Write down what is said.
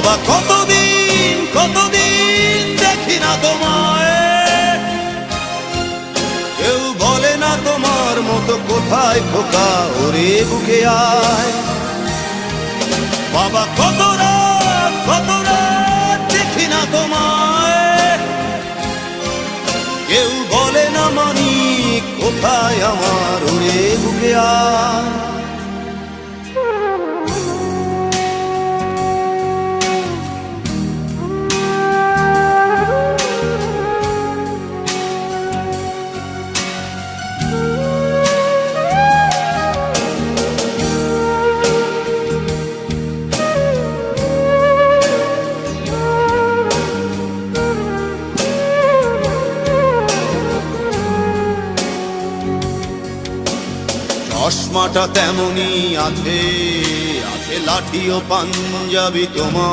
বাবা কতদিন কতদিন দেখি না তোমায়, কেউ বলে না তোমার মতো কোথায় খোকা, ওরে বুকে আয়। বাবা কত রাত দেখি না তোমায়, কেউ বলে না মানি কোথায় আমার, ওরে বুকে আয়। চশমাটা তেমনি আছে, আছে লাঠি ও পাঞ্জাবি তোমার।